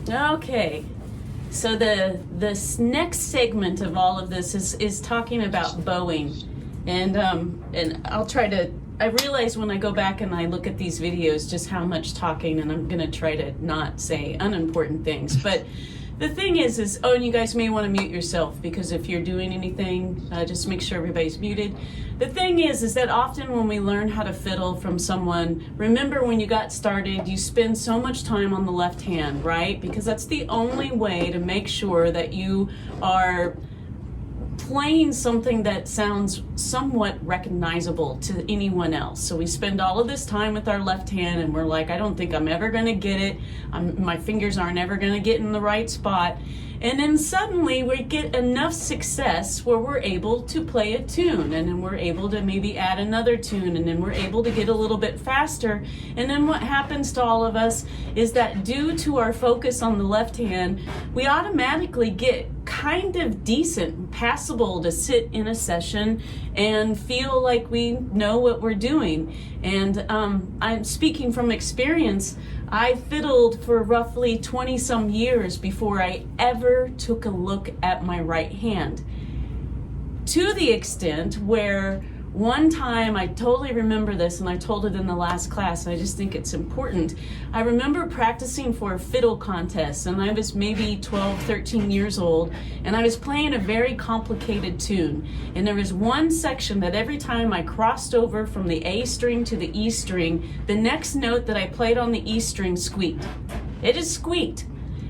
Okay, so the next segment of all of this is talking about bowing, and I'll try to. I realize when I go back and I look at these videos just how much talking, and I'm gonna try to not say unimportant things. But the thing is oh, and you guys may want to mute yourself, because if you're doing anything, just make sure everybody's muted. The thing is that often when we learn how to fiddle from someone, remember when you got started, you spend so much time on the left hand, right? Because that's the only way to make sure that you are playing something that sounds somewhat recognizable to anyone else. So we spend all of this time with our left hand and we're like, I don't think I'm ever going to get it. My fingers aren't ever going to get in the right spot. And then suddenly we get enough success where we're able to play a tune, and then we're able to maybe add another tune, and then we're able to get a little bit faster. And then what happens to all of us is that due to our focus on the left hand, we automatically get kind of decent, passable to sit in a session and feel like we know what we're doing. And I'm speaking from experience. I fiddled for roughly 20 some years before I ever took a look at my right hand. To the extent where one time, I totally remember this, and I told it in the last class, and I just think it's important. I remember practicing for a fiddle contest, and I was maybe 12, 13 years old, and I was playing a very complicated tune. And there was one section that every time I crossed over from the A string to the E string, the next note that I played on the E string squeaked. It just squeaked.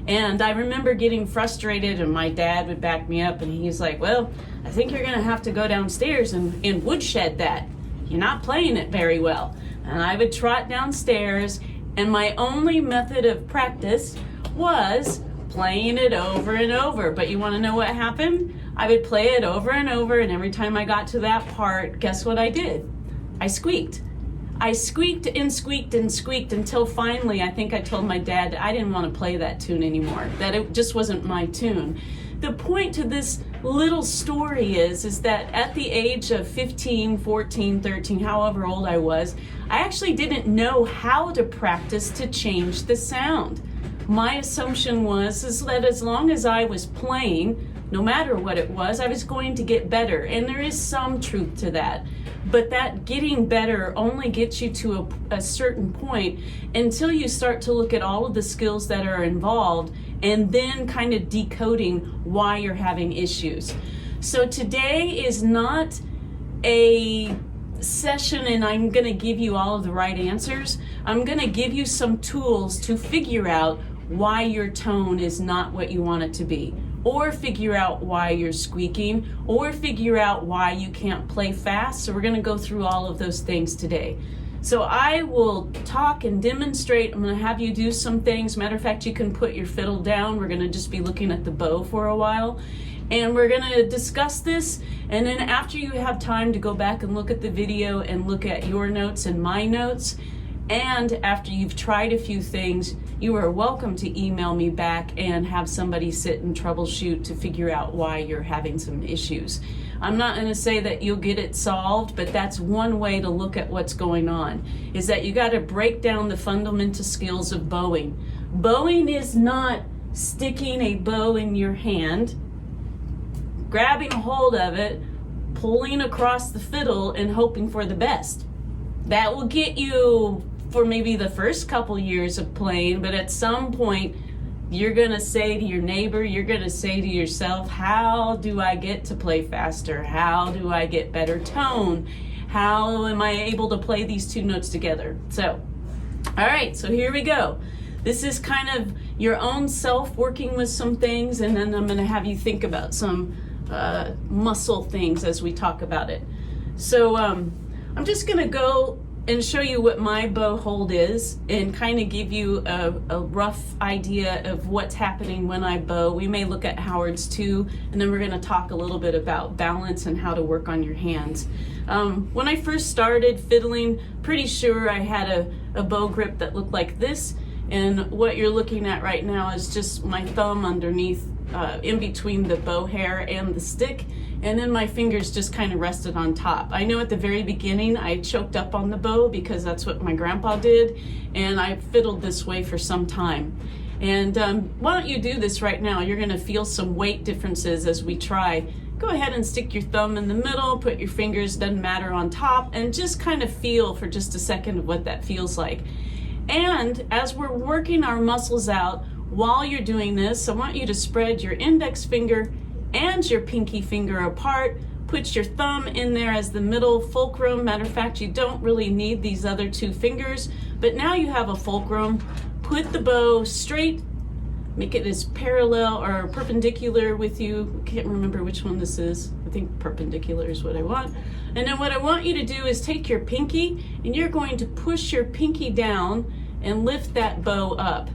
And I remember getting frustrated, and my dad would back me up, and he's like, well, I think you're gonna have to go downstairs and woodshed that. You're not playing it very well. And I would trot downstairs, and my only method of practice was playing it over and over. But you wanna know what happened? I would play it over and over, and every time I got to that part, guess what I did? I squeaked. I squeaked and squeaked and squeaked until finally I think I told my dad I didn't want to play that tune anymore, that it just wasn't my tune. The point to this little story is that at the age of 15, 14, 13, however old I was, I actually didn't know how to practice to change the sound. My assumption was that as long as I was playing, no matter what it was, I was going to get better. And there is some truth to that. But that getting better only gets you to a certain point until you start to look at all of the skills that are involved and then kind of decoding why you're having issues. So today is not a session and I'm going to give you all of the right answers. I'm going to give you some tools to figure out why your tone is not what you want it to be, or figure out why you're squeaking, or figure out why you can't play fast. So we're going to go through all of those things today. So I will talk and demonstrate. I'm going to have you do some things. Matter of fact, you can put your fiddle down. We're going to just be looking at the bow for a while. And we're going to discuss this. And then after you have time to go back and look at the video and look at your notes and my notes, and after you've tried a few things, you are welcome to email me back and have somebody sit and troubleshoot to figure out why you're having some issues. I'm not going to say that you'll get it solved, but that's one way to look at what's going on, is that you got to break down the fundamental skills of bowing. Bowing is not sticking a bow in your hand, grabbing a hold of it, pulling across the fiddle, and hoping for the best. That will get you for maybe the first couple years of playing, but at some point you're gonna say to your neighbor, you're gonna say to yourself, how do I get to play faster? How do I get better tone? How am I able to play these two notes together? So, all right, so here we go. This is kind of your own self working with some things, and then I'm gonna have you think about some muscle things as we talk about it. So I'm just gonna go and show you what my bow hold is and kind of give you a rough idea of what's happening when I bow. We may look at Howard's too, and then we're going to talk a little bit about balance and how to work on your hands. When I first started fiddling, pretty sure I had a bow grip that looked like this, and what you're looking at right now is just my thumb underneath, in between the bow hair and the stick, and then my fingers just kind of rested on top. I know at the very beginning I choked up on the bow because that's what my grandpa did, and I fiddled this way for some time. And why don't you do this right now? You're going to feel some weight differences as we try. Go ahead and stick your thumb in the middle, put your fingers, doesn't matter, on top, and just kind of feel for just a second of what that feels like. And as we're working our muscles out, while you're doing this, I want you to spread your index finger and your pinky finger apart. Put your thumb in there as the middle fulcrum. Matter of fact, you don't really need these other two fingers, but now you have a fulcrum. Put the bow straight, make it as parallel or perpendicular with you. Can't remember which one this is. I think perpendicular is what I want. And then what I want you to do is take your pinky and you're going to push your pinky down and lift that bow up.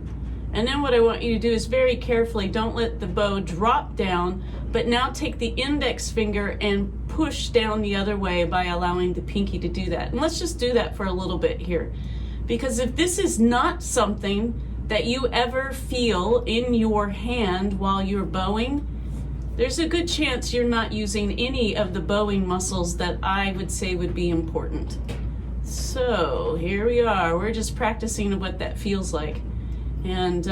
And then what I want you to do is very carefully, don't let the bow drop down, but now take the index finger and push down the other way by allowing the pinky to do that. And let's just do that for a little bit here. Because if this is not something that you ever feel in your hand while you're bowing, there's a good chance you're not using any of the bowing muscles that I would say would be important. So here we are, we're just practicing what that feels like. And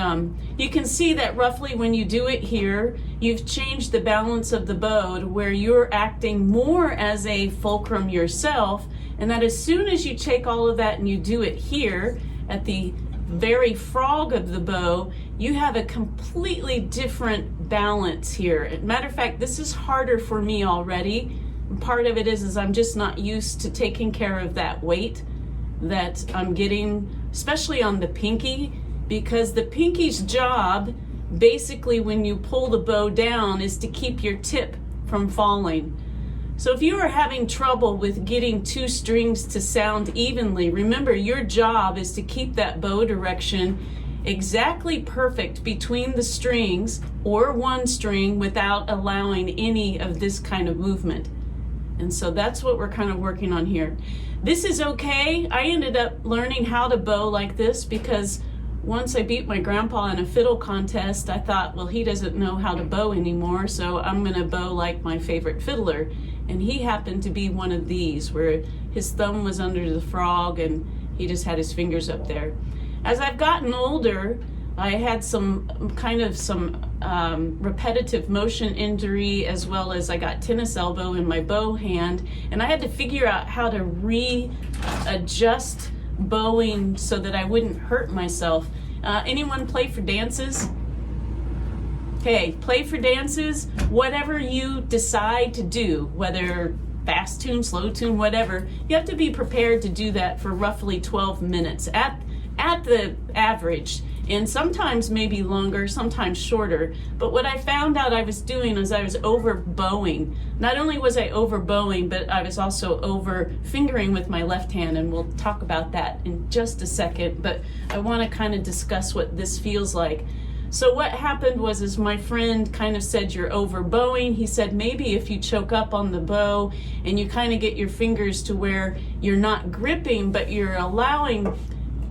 you can see that roughly when you do it here, you've changed the balance of the bow to where you're acting more as a fulcrum yourself, and that as soon as you take all of that and you do it here at the very frog of the bow, you have a completely different balance here. Matter of fact, this is harder for me already. Part of it is I'm just not used to taking care of that weight that I'm getting, especially on the pinky, because the pinky's job, basically when you pull the bow down, is to keep your tip from falling. So if you are having trouble with getting two strings to sound evenly, remember your job is to keep that bow direction exactly perfect between the strings or one string without allowing any of this kind of movement. And so that's what we're kind of working on here. This is okay. I ended up learning how to bow like this because once I beat my grandpa in a fiddle contest, I thought, well, he doesn't know how to bow anymore, so I'm gonna bow like my favorite fiddler. And he happened to be one of these, where his thumb was under the frog and he just had his fingers up there. As I've gotten older, I had some repetitive motion injury, as well as I got tennis elbow in my bow hand, and I had to figure out how to readjust bowing so that I wouldn't hurt myself. Anyone play for dances? Okay, play for dances. Whatever you decide to do, whether fast tune, slow tune, whatever, you have to be prepared to do that for roughly 12 minutes at the average. And sometimes maybe longer, sometimes shorter. But what I found out I was doing is I was over bowing. Not only was I over bowing, but I was also over fingering with my left hand, and we'll talk about that in just a second. But I want to kind of discuss what this feels like. So what happened was my friend kind of said, you're over bowing. He said, maybe if you choke up on the bow and you kind of get your fingers to where you're not gripping, but you're allowing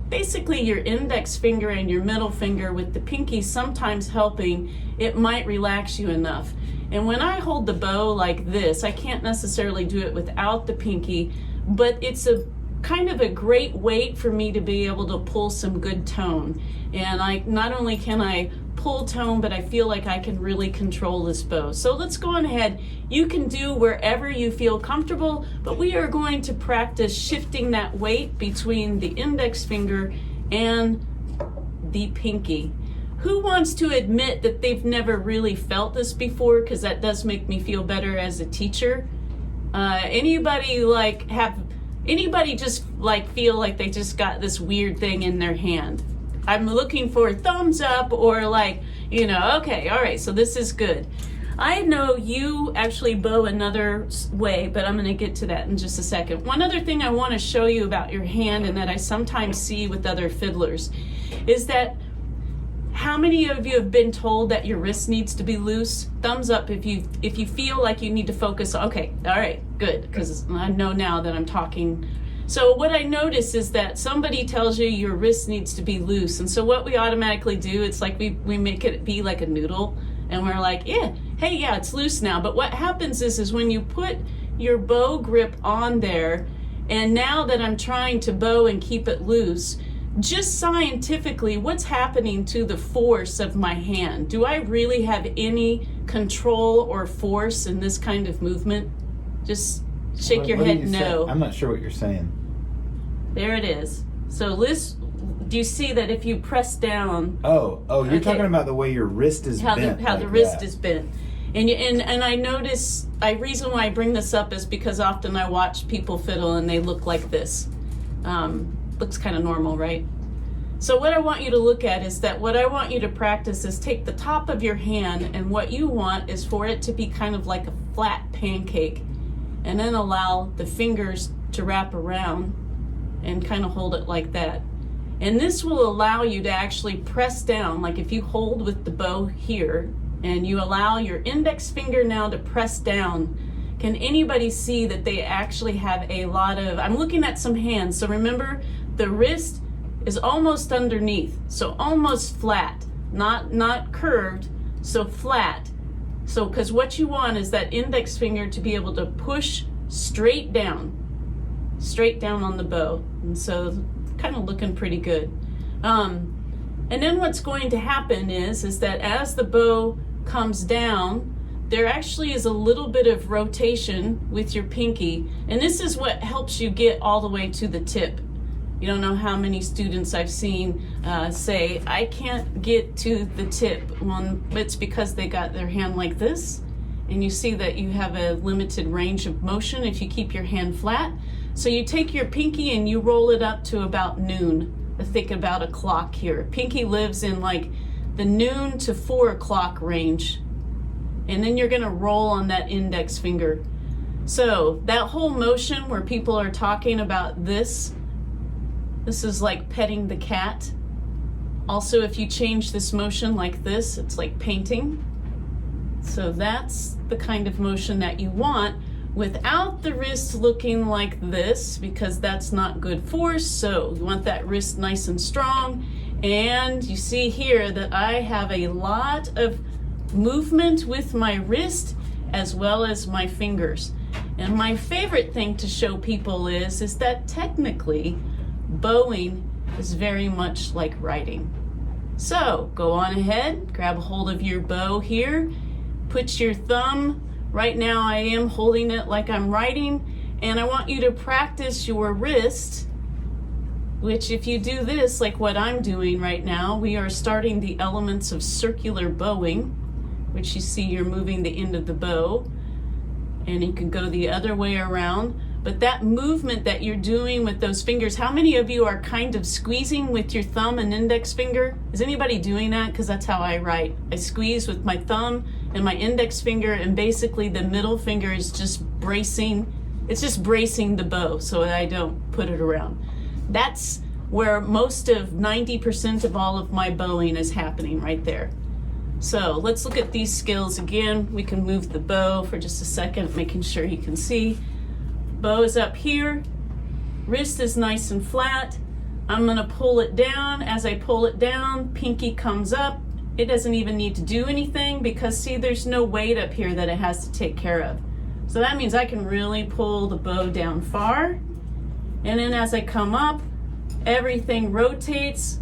basically your index finger and your middle finger with the pinky sometimes helping, it might relax you enough. And when I hold the bow like this, I can't necessarily do it without the pinky, but it's a kind of a great weight for me to be able to pull some good tone. And not only can I pull tone, but I feel like I can really control this bow. So let's go on ahead. You can do wherever you feel comfortable, but we are going to practice shifting that weight between the index finger and the pinky. Who wants to admit that they've never really felt this before? Because that does make me feel better as a teacher. Anybody just feel like they just got this weird thing in their hand? I'm looking for a thumbs up or okay, all right, so this is good. I know you actually bow another way, but I'm going to get to that in just a second. One other thing I want to show you about your hand, and that I sometimes see with other fiddlers, is that how many of you have been told that your wrist needs to be loose? Thumbs up if you feel like you need to focus. Okay, all right, good, because I know now that I'm talking. So what I notice is that somebody tells you your wrist needs to be loose, and so what we automatically do, it's like we make it be like a noodle, and we're like, yeah, hey, yeah, it's loose now. But what happens is when you put your bow grip on there, and now that I'm trying to bow and keep it loose, just scientifically, what's happening to the force of my hand? Do I really have any control or force in this kind of movement? Just shake your head no. I'm not sure what you're saying. There it is. So do you see that if you press down? Oh, you're talking about the way your wrist is bent. How the wrist is bent. And I notice, reason why I bring this up is because often I watch people fiddle and they look like this. Looks kind of normal, right? So what I want you to look at is that what I want you to practice is take the top of your hand, and what you want is for it to be kind of like a flat pancake, and then allow the fingers to wrap around and kind of hold it like that. And this will allow you to actually press down, like if you hold with the bow here, and you allow your index finger now to press down. Can anybody see that they actually have a lot of, I'm looking at some hands, so remember the wrist is almost underneath, so almost flat, not curved, so flat. So because what you want is that index finger to be able to push straight down on the bow. And so kind of looking pretty good. And then what's going to happen is that as the bow comes down, there actually is a little bit of rotation with your pinky, and this is what helps you get all the way to the tip. You don't know how many students I've seen say, I can't get to the tip. Well, it's because they got their hand like this, and you see that you have a limited range of motion if you keep your hand flat. So you take your pinky and you roll it up to about noon. Think about a clock here. Pinky lives in like the noon to 4 o'clock range. And then you're gonna roll on that index finger. So that whole motion where people are talking about this is like petting the cat. Also, if you change this motion like this, it's like painting. So that's the kind of motion that you want without the wrist looking like this, because that's not good force. So you want that wrist nice and strong. And you see here that I have a lot of movement with my wrist as well as my fingers. And my favorite thing to show people is that technically bowing is very much like writing. So go on ahead, grab a hold of your bow here, put your thumb, right now I am holding it like I'm writing, and I want you to practice your wrist, which if you do this like what I'm doing right now, we are starting the elements of circular bowing, which you see you're moving the end of the bow, and you can go the other way around. But that movement that you're doing with those fingers, how many of you are kind of squeezing with your thumb and index finger? Is anybody doing that? Because that's how I write. I squeeze with my thumb and my index finger, and basically the middle finger is just bracing. It's just bracing the bow so that I don't put it around. That's where most of 90% of all of my bowing is happening, right there. So let's look at these skills again. We can move the bow for just a second, making sure you can see. Bow is up here, wrist is nice and flat. I'm gonna pull it down. As I pull it down, pinky comes up. It doesn't even need to do anything because see, there's no weight up here that it has to take care of. So that means I can really pull the bow down far. And then as I come up, everything rotates,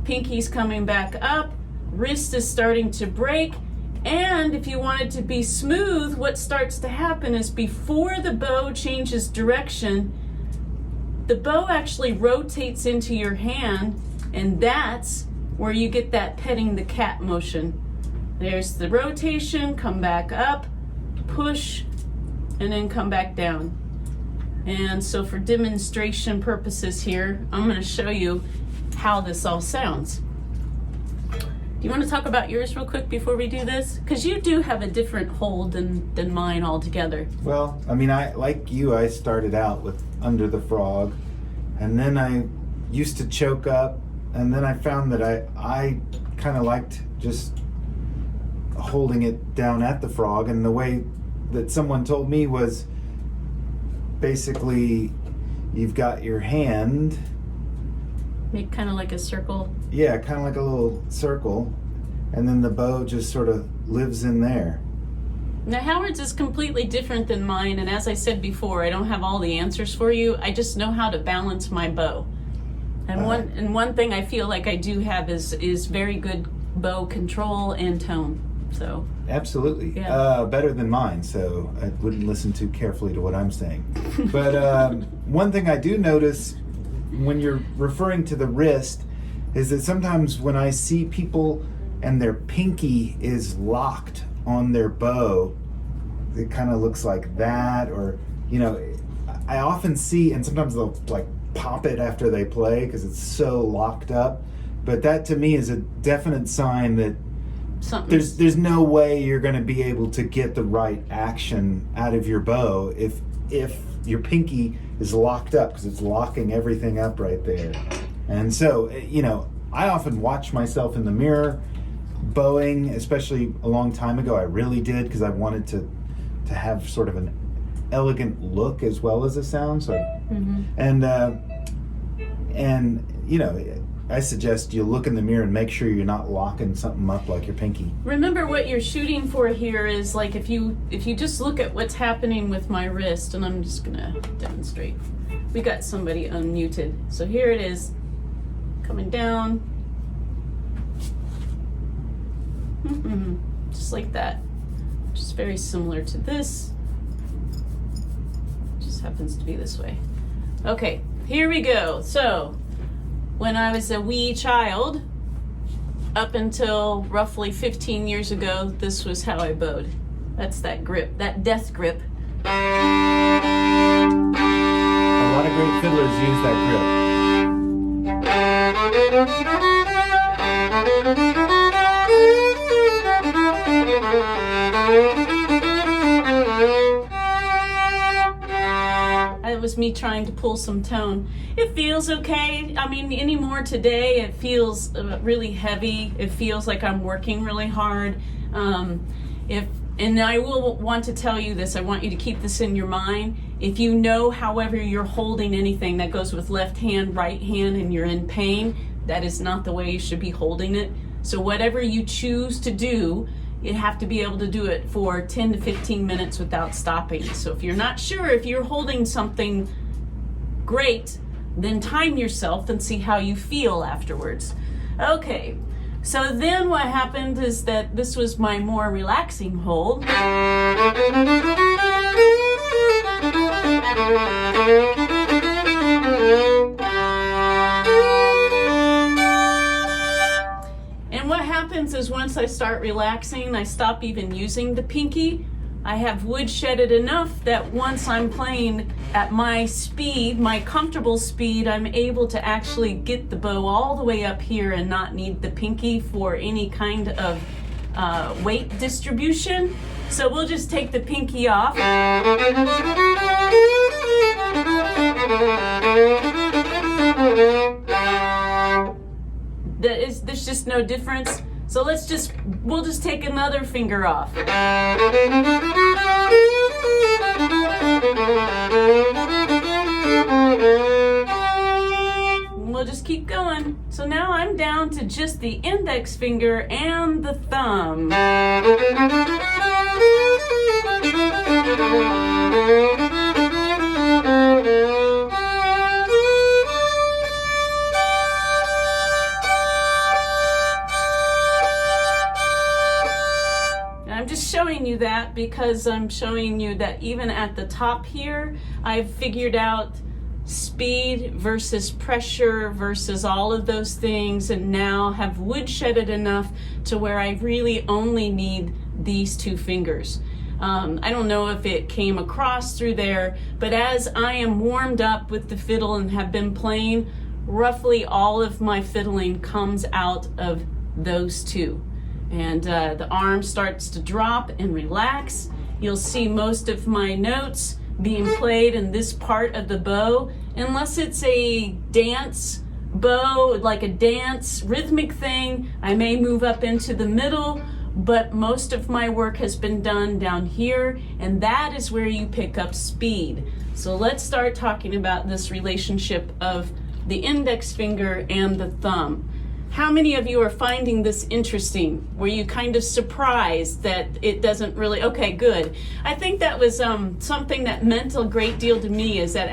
pinky's coming back up, wrist is starting to break. And if you want it to be smooth, what starts to happen is before the bow changes direction, the bow actually rotates into your hand, and that's where you get that petting the cat motion. There's the rotation, come back up, push, and then come back down. And so for demonstration purposes here, I'm going to show you how this all sounds. You want to talk about yours real quick before we do this? Because you do have a different hold than mine altogether. Well, I mean, like you, I started out with Under the Frog, and then I used to choke up, and then I found that I kind of liked just holding it down at the frog, and the way that someone told me was basically you've got your hand. Make kind of like a circle. Yeah, kind of like a little circle, and then the bow just sort of lives in there. Now Howard's is completely different than mine, and as I said before, I don't have all the answers for you. I just know how to balance my bow. And one thing I feel like I do have is very good bow control and tone. So absolutely, yeah. Better than mine. So I wouldn't listen too carefully to what I'm saying. But one thing I do notice when you're referring to the wrist is that sometimes when I see people and their pinky is locked on their bow, it kind of looks like that, or I often see, and sometimes they'll like pop it after they play because it's so locked up. But that to me is a definite sign that there's no way you're going to be able to get the right action out of your bow if your pinky is locked up, because it's locking everything up right there. And so I often watch myself in the mirror bowing, especially a long time ago. I really did, because I wanted to have sort of an elegant look as well as a sound. So and I suggest you look in the mirror and make sure you're not locking something up like your pinky. Remember, what you're shooting for here is, like, if you just look at what's happening with my wrist, and I'm just gonna demonstrate. We got somebody unmuted. So here it is, coming down. Just like that. Just very similar to this. Just happens to be this way. Okay, here we go. So when I was a wee child, up until roughly 15 years ago, this was how I bowed. That's that grip, that death grip. A lot of great fiddlers use that It was me trying to pull some tone. It feels okay. I mean, anymore today, it feels really heavy. It feels like I'm working really hard. And I will want to tell you this. I want you to keep this in your mind. If you know, however, you're holding anything that goes with left hand, right hand, and you're in pain, that is not the way you should be holding it. So whatever you choose to do, you have to be able to do it for 10 to 15 minutes without stopping. So if you're not sure if you're holding something great, then time yourself and see how you feel afterwards. Okay, so then what happened is that this was my more relaxing hold. And what happens is, once I start relaxing, I stop even using the pinky. I have woodshedded enough that once I'm playing at my speed, my comfortable speed, I'm able to actually get the bow all the way up here and not need the pinky for any kind of weight distribution. So we'll just take the pinky off. There's just no difference. So we'll just take another finger off. We'll just keep going. So now I'm down to just the index finger and the thumb. I'm just showing you that because I'm showing you that even at the top here, I've figured out speed versus pressure versus all of those things, and now have woodshedded enough to where I really only need these two fingers. I don't know if it came across through there, but as I am warmed up with the fiddle and have been playing, roughly all of my fiddling comes out of those two. And the arm starts to drop and relax. You'll see most of my notes being played in this part of the bow, unless it's a dance bow, like a dance rhythmic thing. I may move up into the middle, but most of my work has been done down here, and that is where you pick up speed. So let's start talking about this relationship of the index finger and the thumb. How many of you are finding this interesting? Were you kind of surprised that it doesn't really, okay, good. I think that was something that meant a great deal to me, is that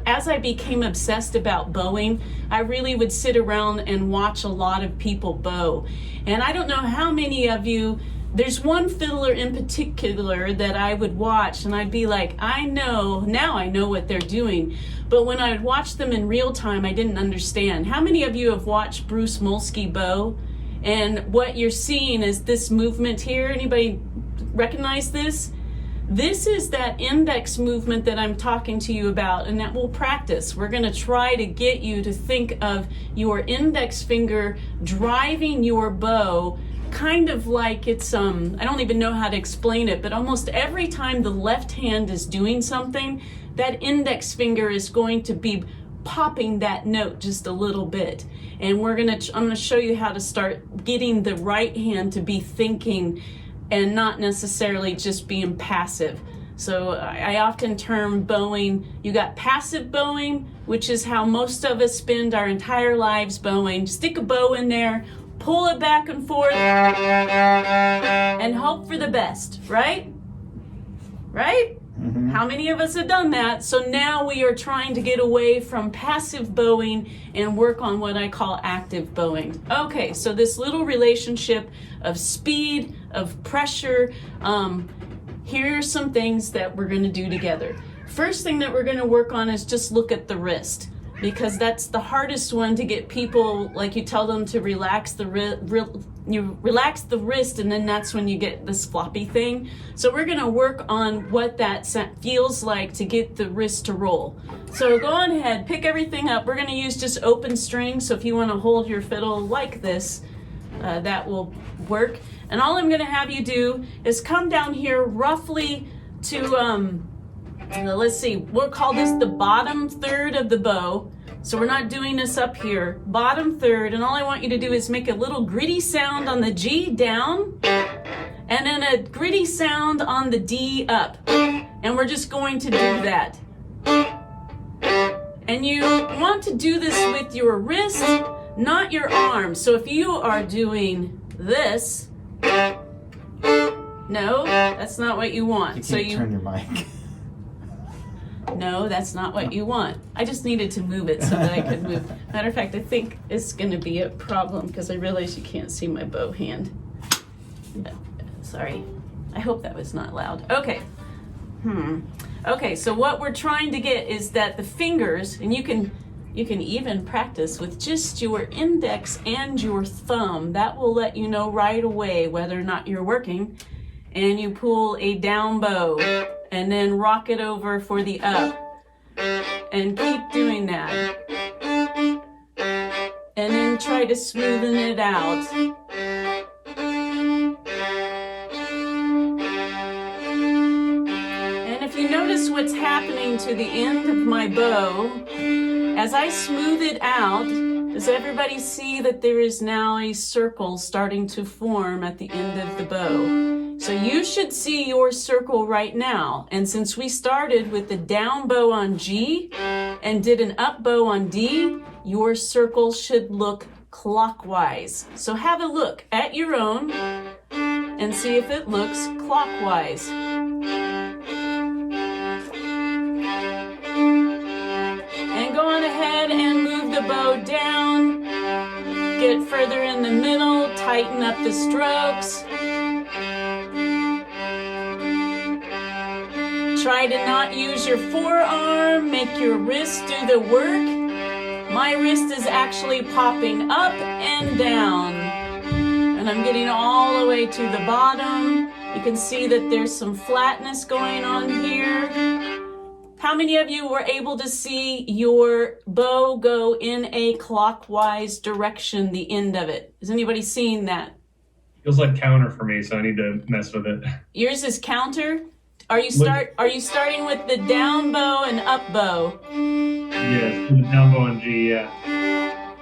as I became obsessed about bowing, I really would sit around and watch a lot of people bow. And I don't know how many of you, there's one fiddler in particular that I would watch and I'd be like, now I know what they're doing. But when I would watch them in real time, I didn't understand. How many of you have watched Bruce Molsky bow? And what you're seeing is this movement here. Anybody recognize this? This is that index movement that I'm talking to you about, and that we'll practice. We're going to try to get you to think of your index finger driving your bow, kind of like it's, I don't even know how to explain it, but almost every time the left hand is doing something, that index finger is going to be popping that note just a little bit. And I'm gonna show you how to start getting the right hand to be thinking and not necessarily just being passive. So I often term bowing, you got passive bowing, which is how most of us spend our entire lives bowing. Stick a bow in there, pull it back and forth, and hope for the best, right? Right? Mm-hmm. How many of us have done that? So now we are trying to get away from passive bowing and work on what I call active bowing. Okay, so this little relationship of speed, of pressure, here are some things that we're going to do together. First thing that we're going to work on is just look at the wrist, because that's the hardest one to get people, like you tell them to relax the you relax the wrist, and then that's when you get this floppy thing. So we're gonna work on what that feels like to get the wrist to roll. So go on ahead, pick everything up. We're gonna use just open string, so if you wanna hold your fiddle like this, that will work. And all I'm gonna have you do is come down here roughly to, let's see, we'll call this the bottom third of the bow. So we're not doing this up here, bottom third, and all I want you to do is make a little gritty sound on the G down, and then a gritty sound on the D up. And we're just going to do that. And you want to do this with your wrist, not your arm. So if you are doing this, no, that's not what you want. You can't turn your mic. No, that's not what you want. I just needed to move it so that I could move. Matter of fact, I think it's going to be a problem because I realize you can't see my bow hand. Sorry. I hope that was not loud. Okay. Okay, so what we're trying to get is that the fingers, and you can even practice with just your index and your thumb. That will let you know right away whether or not you're working. And you pull a down bow, and then rock it over for the up, and keep doing that, and then try to smoothen it out. And if you notice what's happening to the end of my bow, as I smooth it out, does everybody see that there is now a circle starting to form at the end of the bow? So you should see your circle right now. And since we started with the down bow on G and did an up bow on D, your circle should look clockwise. So have a look at your own and see if it looks clockwise. And go on ahead and move the bow down. Get further in the middle, tighten up the strokes. Try to not use your forearm, make your wrist do the work. My wrist is actually popping up and down. And I'm getting all the way to the bottom. You can see that there's some flatness going on here. How many of you were able to see your bow go in a clockwise direction, the end of it? Is anybody seeing that? Feels like counter for me, so I need to mess with it. Yours is counter? Are you starting with the down bow and up bow? Yes, the down bow on G, yeah.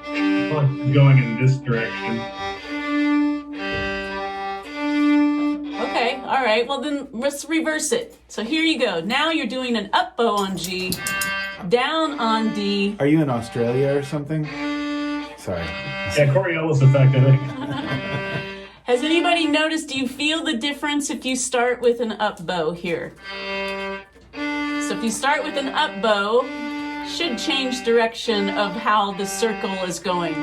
It's like going in this direction. Okay, all right. Well, then let's reverse it. So here you go. Now you're doing an up bow on G, down on D. Are you in Australia or something? Sorry. Yeah, Coriolis effect, I think. Has anybody noticed, do you feel the difference if you start with an up bow here? So if you start with an up bow, should change direction of how the circle is going.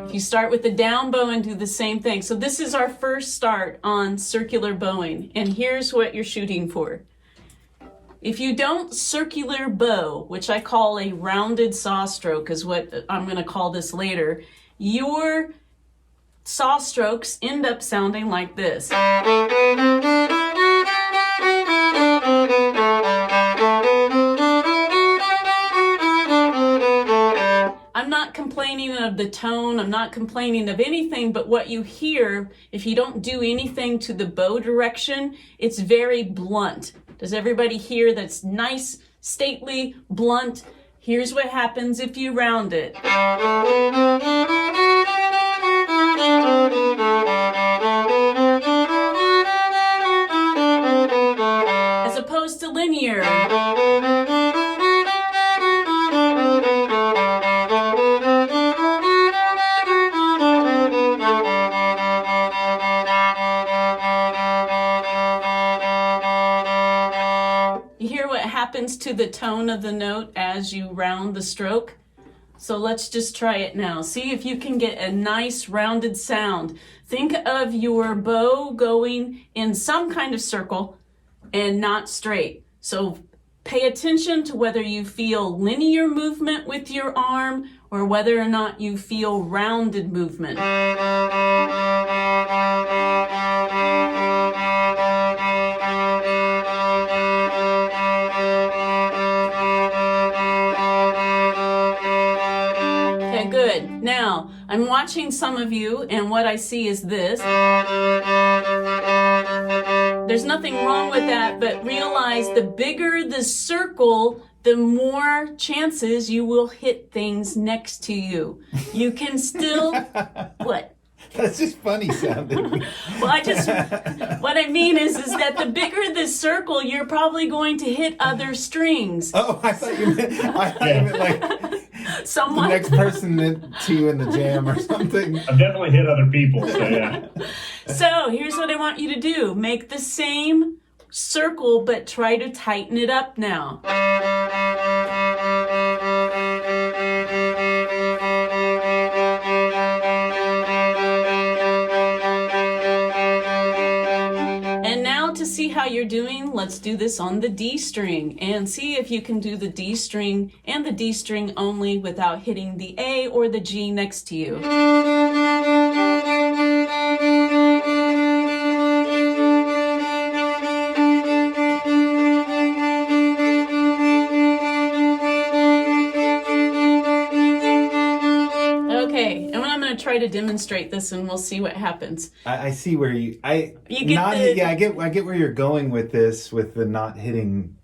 If you start with the down bow and do the same thing. So this is our first start on circular bowing, and here's what you're shooting for. If you don't circular bow, which I call a rounded saw stroke is what I'm going to call this later, your saw strokes end up sounding like this. I'm not complaining of the tone, I'm not complaining of anything, but what you hear, if you don't do anything to the bow direction, it's very blunt. Does everybody hear that's nice, stately, blunt? Here's what happens if you round it. As opposed to linear. Happens to the tone of the note as you round the stroke. So let's just try it now. See if you can get a nice rounded sound. Think of your bow going in some kind of circle and not straight. So pay attention to whether you feel linear movement with your arm or whether or not you feel rounded movement. Good. Now, I'm watching some of you, and what I see is this. There's nothing wrong with that, but realize the bigger the circle, the more chances you will hit things next to you. You can still... What? That's just funny sounding. Well, what I mean is that the bigger the circle, you're probably going to hit other strings. Oh, I thought you meant like someone. The next person to you in the jam or something. I've definitely hit other people, so yeah. So here's what I want you to do. Make the same circle, but try to tighten it up now. See how you're doing? Let's do this on the D string and see if you can do the D string and the D string only without hitting the A or the G next to you. Okay, and I'm going to try to demonstrate this and we'll see what happens. I see where you get I get where you're going with this, with the not hitting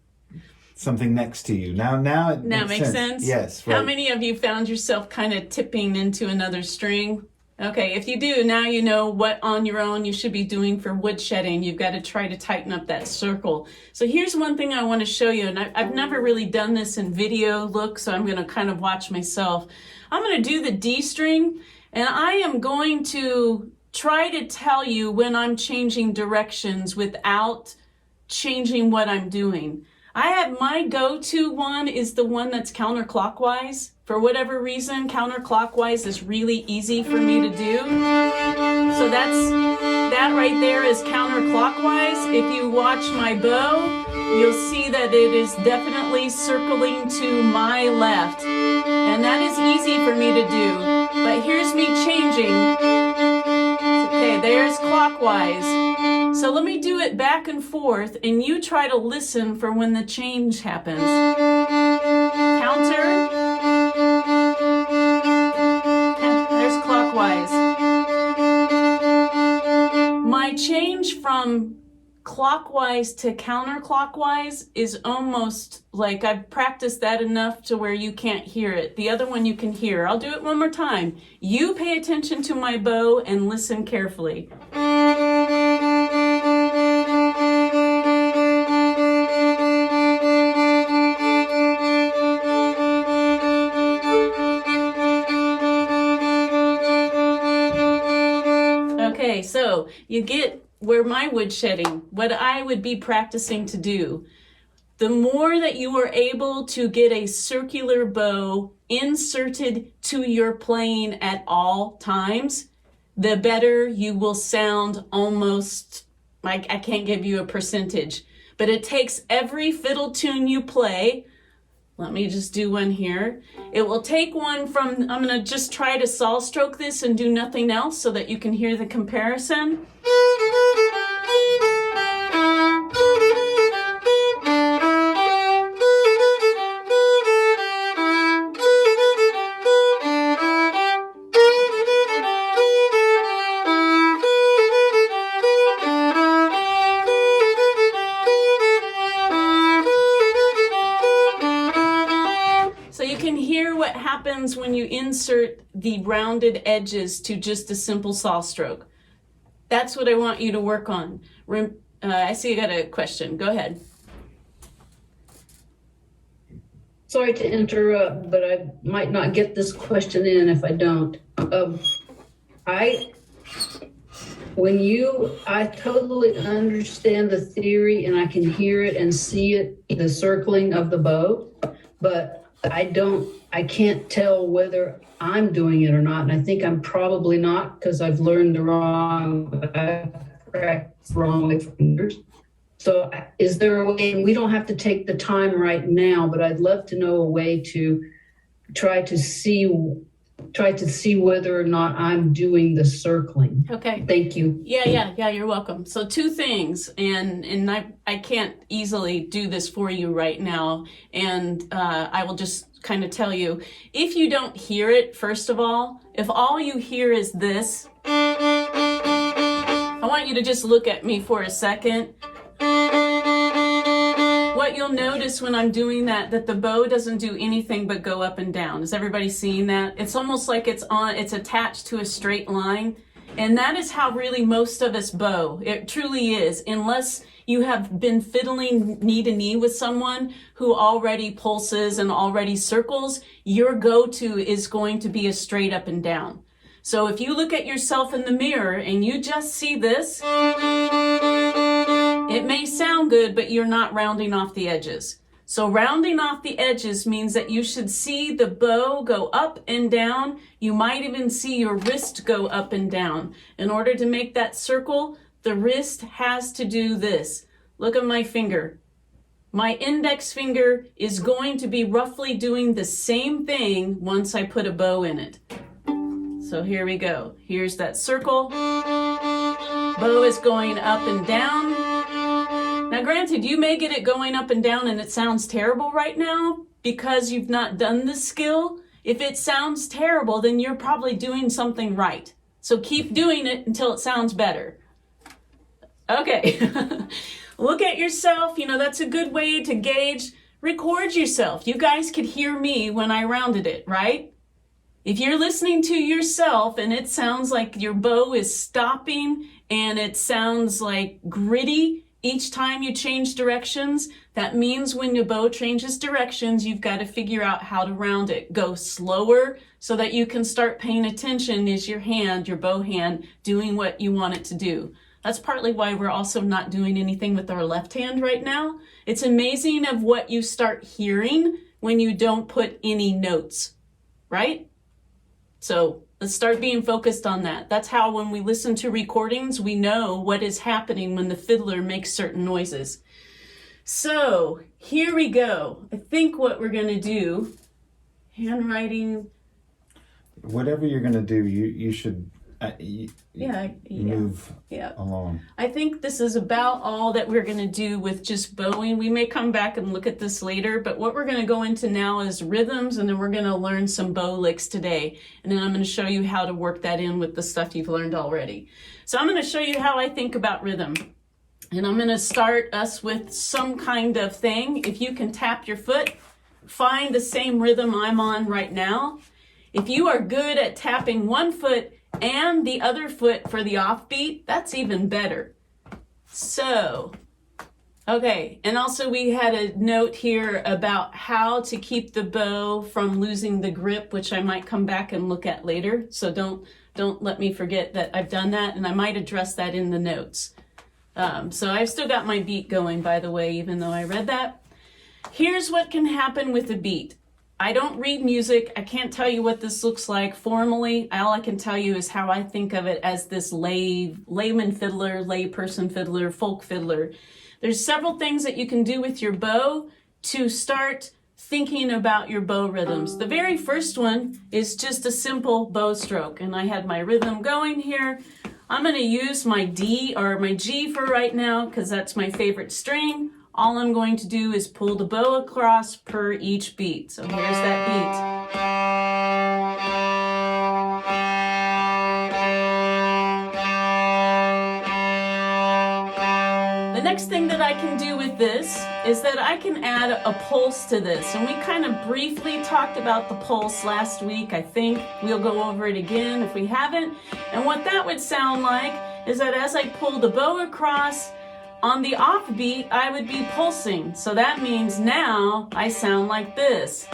something next to you. Now it makes sense. Yes. Right. How many of you found yourself kind of tipping into another string? Okay, if you do, now you know what on your own you should be doing for woodshedding. You've got to try to tighten up that circle. So here's one thing I want to show you, and I've never really done this in video look, so I'm going to kind of watch myself. I'm going to do the D string, and I am going to try to tell you when I'm changing directions without changing what I'm doing. I have my go-to one is the one that's counterclockwise. For whatever reason, counterclockwise is really easy for me to do. So that right there is counterclockwise. If you watch my bow, you'll see that it is definitely circling to my left. And that is easy for me to do. But here's me changing. Okay, there's clockwise. So let me do it back and forth, and you try to listen for when the change happens. Counter. There's clockwise. My change from clockwise to counterclockwise is almost like I've practiced that enough to where you can't hear it. The other one you can hear. I'll do it one more time. You pay attention to my bow and listen carefully. So you get where my woodshedding, what I would be practicing to do, the more that you are able to get a circular bow inserted to your playing at all times, the better you will sound. Almost, like, I can't give you a percentage, but it takes every fiddle tune you play. Let me just do one here. It will take one from, I'm gonna just try to saw stroke this and do nothing else so that you can hear the comparison. When you insert the rounded edges to just a simple saw stroke. That's what I want you to work on. I see you got a question. Go ahead. Sorry to interrupt, but I might not get this question in if I don't. I totally understand the theory and I can hear it and see it, the circling of the bow, but I can't tell whether I'm doing it or not. And I think I'm probably not, because I've learned the wrong way fingers. So is there a way, and we don't have to take the time right now, but I'd love to know a way to try to see whether or not I'm doing the circling. Okay. Thank you. Yeah, you're welcome. So two things, and I can't easily do this for you right now, and I will just kind of tell you, if you don't hear it, first of all, if all you hear is this, I want you to just look at me for a second. What you'll notice when I'm doing that the bow doesn't do anything but go up and down. Is everybody seeing that? It's almost like it's attached to a straight line. And that is how really most of us bow. It truly is. Unless you have been fiddling knee to knee with someone who already pulses and already circles, your go-to is going to be a straight up and down. So if you look at yourself in the mirror and you just see this, it may sound good, but you're not rounding off the edges. So rounding off the edges means that you should see the bow go up and down. You might even see your wrist go up and down. In order to make that circle, the wrist has to do this. Look at my finger. My index finger is going to be roughly doing the same thing once I put a bow in it. So here we go. Here's that circle. Bow is going up and down. Now granted, you may get it going up and down and it sounds terrible right now because you've not done the skill. If it sounds terrible, then you're probably doing something right. So keep doing it until it sounds better. Okay. Look at yourself. You know, that's a good way to gauge. Record yourself. You guys could hear me when I rounded it, right? If you're listening to yourself and it sounds like your bow is stopping and it sounds like gritty each time you change directions, that means when your bow changes directions, you've got to figure out how to round it. Go slower so that you can start paying attention. Is your hand, your bow hand, doing what you want it to do? That's partly why we're also not doing anything with our left hand right now. It's amazing of what you start hearing when you don't put any notes, right? So let's start being focused on that. That's how when we listen to recordings, we know what is happening when the fiddler makes certain noises. So here we go. I think what we're going to do, handwriting. Whatever you're going to do, you should move along. I think this is about all that we're going to do with just bowing. We may come back and look at this later, but what we're going to go into now is rhythms, and then we're going to learn some bow licks today. And then I'm going to show you how to work that in with the stuff you've learned already. So I'm going to show you how I think about rhythm. And I'm going to start us with some kind of thing. If you can tap your foot, find the same rhythm I'm on right now. If you are good at tapping one foot and the other foot for the offbeat, that's even better. So, okay, and also we had a note here about how to keep the bow from losing the grip, which I might come back and look at later. So don't don't let me forget that I've done that, and I might address that in the notes. So I've still got my beat going, by the way, even though I read that. Here's what can happen with a beat. I don't read music. I can't tell you what this looks like formally. All I can tell you is how I think of it as this layman fiddler, layperson fiddler, folk fiddler. There's several things that you can do with your bow to start thinking about your bow rhythms. The very first one is just a simple bow stroke, and I had my rhythm going here. I'm going to use my D or my G for right now because that's my favorite string. All I'm going to do is pull the bow across per each beat. So here's that beat. The next thing that I can do with this is that I can add a pulse to this. And we kind of briefly talked about the pulse last week, I think. We'll go over it again if we haven't. And what that would sound like is that as I pull the bow across, on the off beat, I would be pulsing. So that means now I sound like this.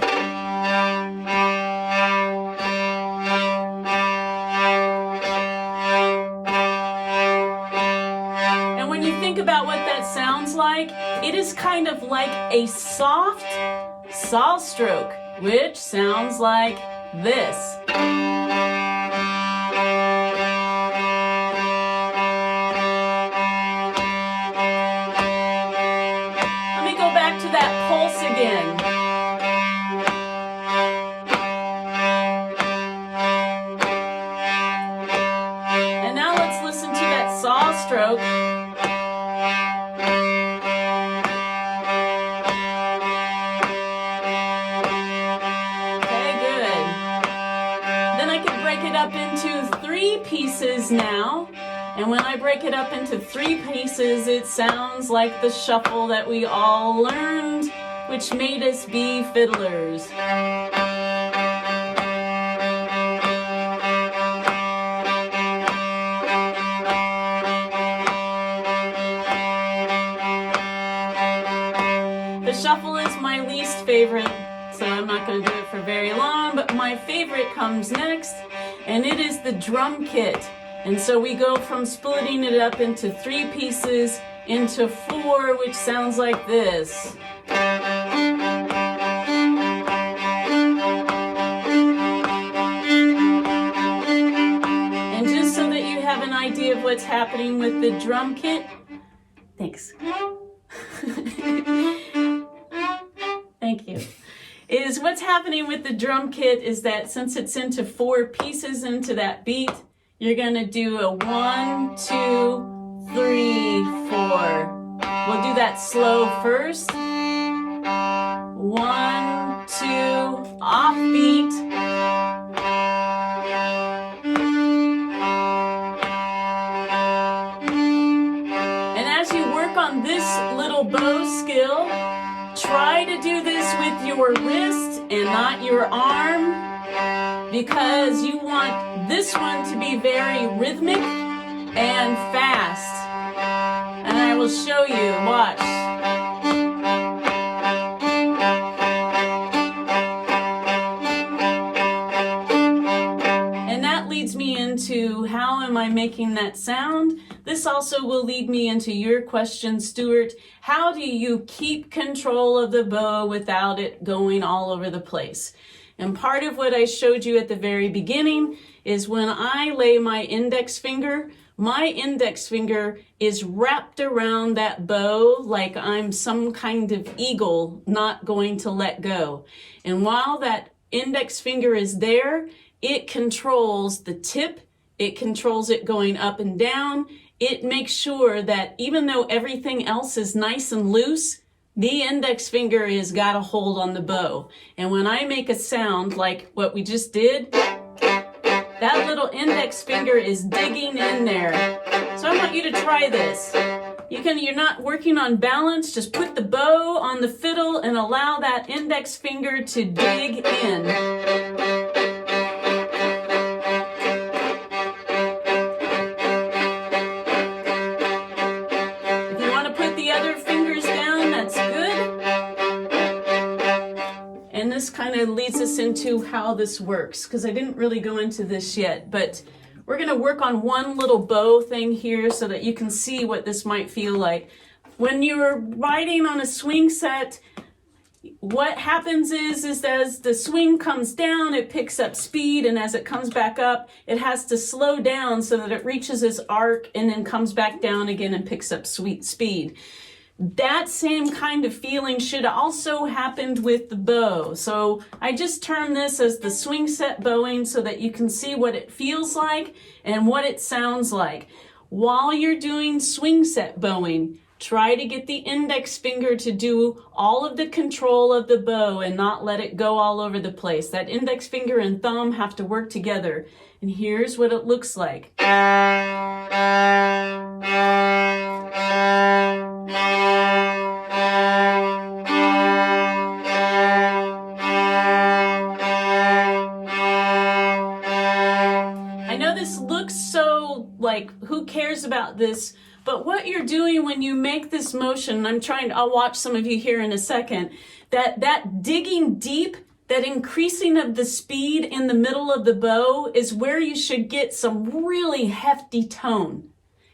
And when you think about what that sounds like, it is kind of like a soft saw stroke, which sounds like this. And now let's listen to that saw stroke. Okay, good. Then I can break it up into 3 pieces now. And when I break it up into 3 pieces, it sounds like the shuffle that we all learned, which made us be fiddlers. The shuffle is my least favorite, so I'm not going to do it for very long, but my favorite comes next, and it is the drum kit. And so we go from splitting it up into 3 pieces into 4, which sounds like this. And just so that you have an idea of what's happening with the drum kit, thanks. Thank you. Is what's happening with the drum kit is that since it's into 4 pieces into that beat, you're going to do a 1, 2, 3, 4. We'll do that slow first. 1, 2, off beat. And as you work on this little bow skill, try to do this with your wrist and not your arm, because you want this one to be very rhythmic and fast. And I will show you, watch. And that leads me into how am I making that sound? This also will lead me into your question, Stuart. How do you keep control of the bow without it going all over the place? And part of what I showed you at the very beginning is when I lay my index finger is wrapped around that bow like I'm some kind of eagle not going to let go. And while that index finger is there, it controls the tip, it controls it going up and down. It makes sure that even though everything else is nice and loose, the index finger has got a hold on the bow. And when I make a sound like what we just did, that little index finger is digging in there. So I want you to try this. You're not working on balance, just put the bow on the fiddle and allow that index finger to dig in. Kind of leads us into how this works, because I didn't really go into this yet, but We're going to work on one little bow thing here so that you can see what this might feel like. When you're riding on a swing set, what happens is as the swing comes down, it picks up speed, and as it comes back up, it has to slow down so that it reaches its arc and then comes back down again and picks up speed. That same kind of feeling should also happen with the bow. So I just term this as the Swingset Bowing so that you can see what it feels like and what it sounds like. While you're doing Swingset Bowing, try to get the index finger to do all of the control of the bow and not let it go all over the place. That index finger and thumb have to work together. And here's what it looks like. I know this looks so like, who cares about this? But what you're doing when you make this motion, I'll watch some of you here in a second, that digging deep, that increasing of the speed in the middle of the bow is where you should get some really hefty tone.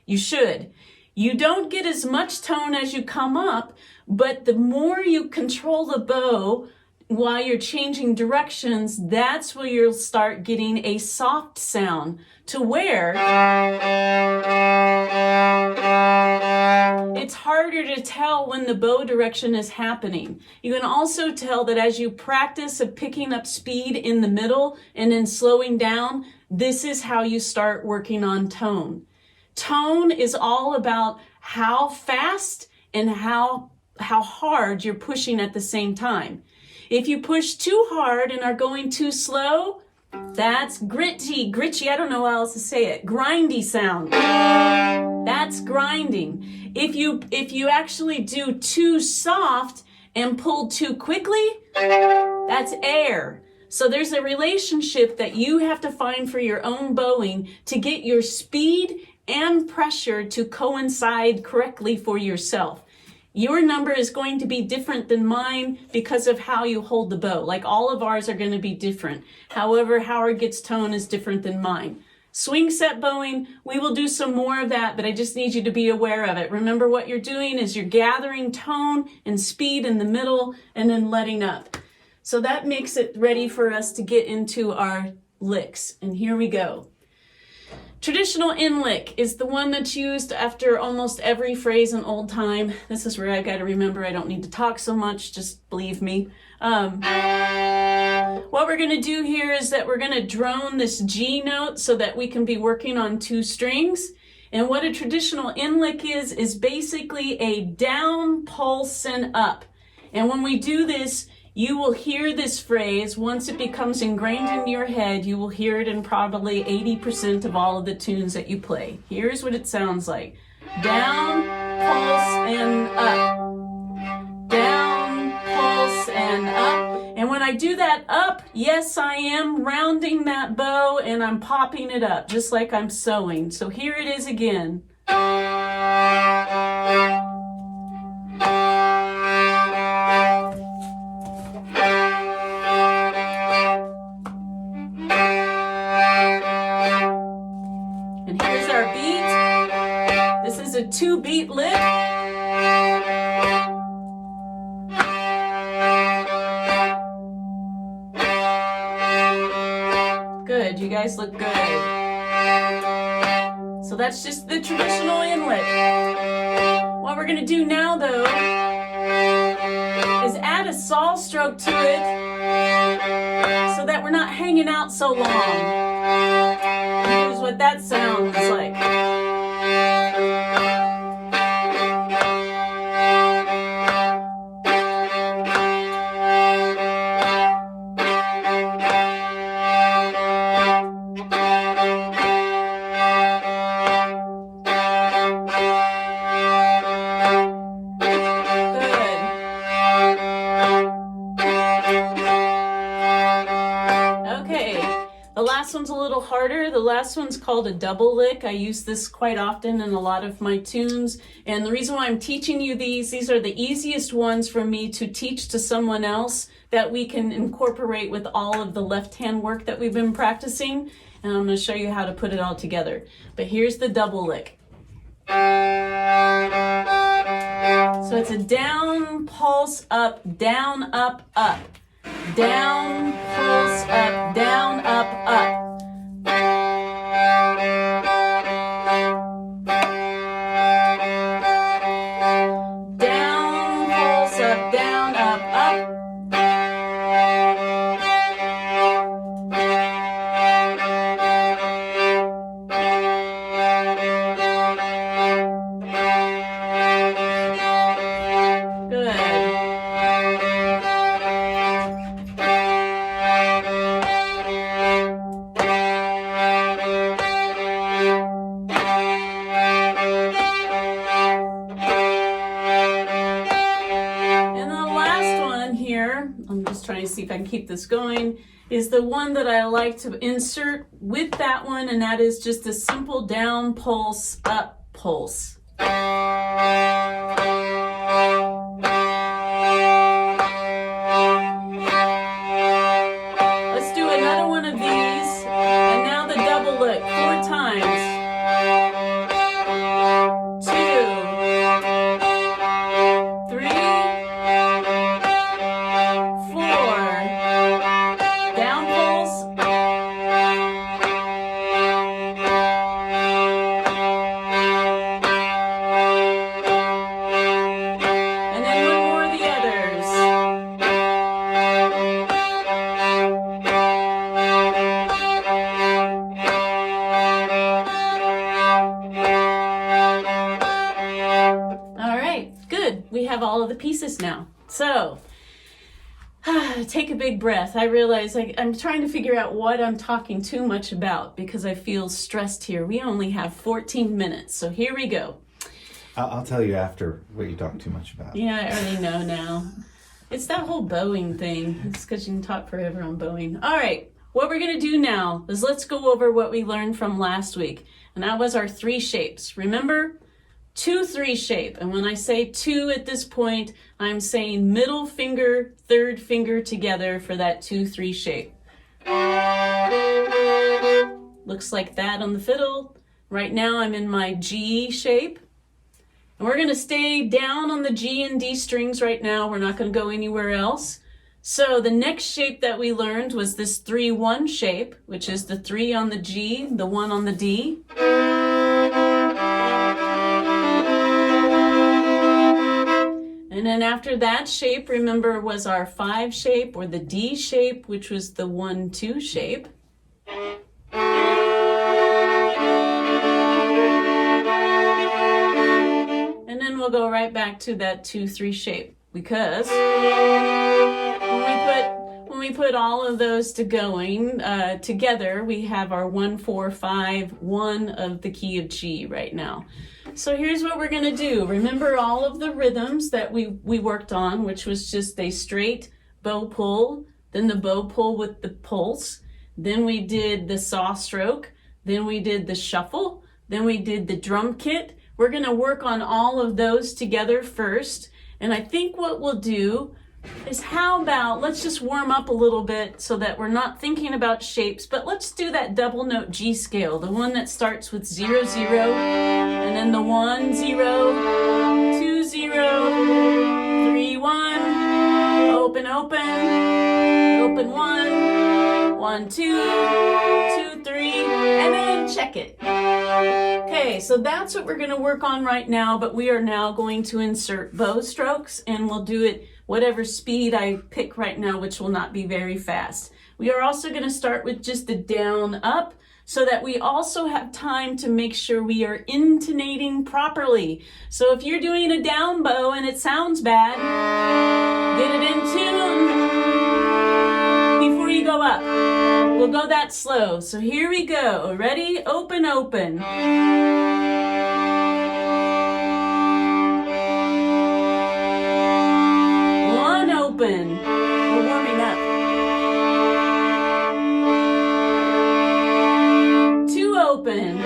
You should. You don't get as much tone as you come up, but the more you control the bow while you're changing directions, that's where you'll start getting a soft sound to where it's harder to tell when the bow direction is happening. You can also tell that as you practice of picking up speed in the middle and then slowing down, this is how you start working on tone. Tone is all about how fast and how hard you're pushing at the same time. If you push too hard and are going too slow, that's gritty, I don't know how else to say it, grindy sound. That's grinding. If you actually do too soft and pull too quickly, that's air. So there's a relationship that you have to find for your own bowing to get your speed and pressure to coincide correctly for yourself. Your number is going to be different than mine because of how you hold the bow. Like all of ours are going to be different. However, Howard gets tone is different than mine. Swing set bowing, we will do some more of that, but I just need you to be aware of it. Remember what you're doing is you're gathering tone and speed in the middle and then letting up. So that makes it ready for us to get into our licks. And here we go. Traditional in lick is the one that's used after almost every phrase in old time. This is where I got to remember I don't need to talk so much, just believe me. What we're going to do here is that we're going to drone this G note so that we can be working on two strings. And what a traditional in lick is basically a down, pulse, and up. And when we do this, you will hear this phrase. Once it becomes ingrained in your head, you will hear it in probably 80% of all of the tunes that you play. Here's what it sounds like. Down, pulse, and up. Down, pulse, and up. And when I do that up, yes, I am rounding that bow and I'm popping it up, just like I'm sewing. So here it is again. A 2-beat lick. Good, you guys look good. So that's just the traditional in lick. What we're gonna do now though is add a saw stroke to it so that we're not hanging out so long. Here's what that sounds like. Harder. The last one's called a double lick. I use this quite often in a lot of my tunes. And the reason why I'm teaching you these are the easiest ones for me to teach to someone else that we can incorporate with all of the left hand work that we've been practicing. and I'm going to show you how to put it all together. But here's the double lick. So it's a down, pulse, up, down, up, up. Down, pulse, up, down, up, up. Down, pulse, up, down, up, up. Trying to see if I can keep this going, is the one that I like to insert with that one, and that is just a simple down pulse, up pulse. Let's do another one of these, and now the double lick 4 times. 2, 3, all of the pieces now. So take a big breath. I realize I'm trying to figure out what I'm talking too much about because I feel stressed here. We only have 14 minutes, so here we go. I'll tell you after what you talk too much about. Yeah, I already know now. It's that whole bowing thing. It's because you can talk forever on bowing. All right, what we're going to do now is let's go over what we learned from last week, and that was our 3 shapes. Remember? 2-3 shape, and when I say 2 at this point, I'm saying middle finger, third finger together for that 2-3 shape. Looks like that on the fiddle. Right now I'm in my G shape, and we're going to stay down on the G and D strings right now. We're not going to go anywhere else. So the next shape that we learned was this 3-1 shape, which is the 3 on the G, the 1 on the D. And then after that shape, remember, was our 5 shape, or the D shape, which was the 1-2 shape. And then we'll go right back to that 2-3 shape, because when we put all of those together, we have our 1-4-5-1 of the key of G right now. So here's what we're going to do. Remember all of the rhythms that we worked on, which was just a straight bow pull, then the bow pull with the pulse, then we did the saw stroke, then we did the shuffle, then we did the drum kit. We're going to work on all of those together first. And I think what we'll do is, how about let's just warm up a little bit so that we're not thinking about shapes, but let's do that double note G scale, the one that starts with 0, 0, and then the 1, 0, 2, 0, 3, 1, open, open, open 1, 1, 2, 2, 3, and then check it. Okay, so that's what we're going to work on right now, but we are now going to insert bow strokes, and we'll do it whatever speed I pick right now, which will not be very fast. We are also going to start with just the down up, so that we also have time to make sure we are intonating properly. So if you're doing a down bow and it sounds bad, get it in tune before you go up. We'll go that slow. So here we go. Ready? Open, open. 1, open. We're warming up. 2, open.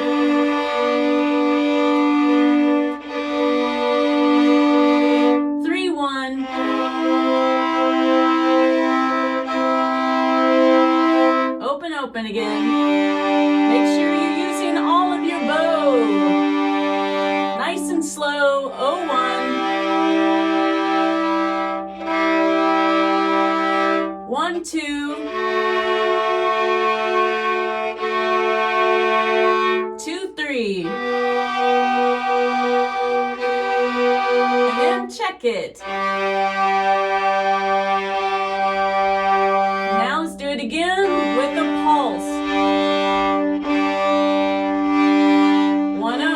3, 1. 4, open again. slow. 01. 1, 2. 2, 3. And then check it. Now let's do it again with a pulse. 1, 0.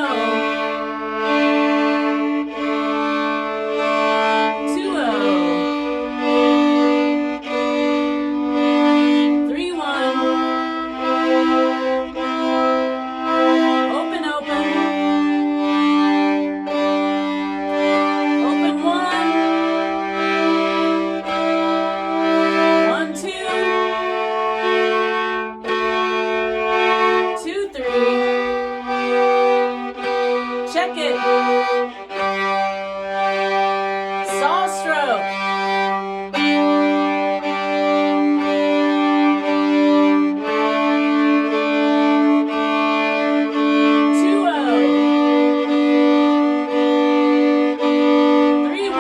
2, 0. 3, 1. Open, open. Open, 1. 1, 2. 2, 3. Check it. Saw stroke. 2, 0. 3, 1.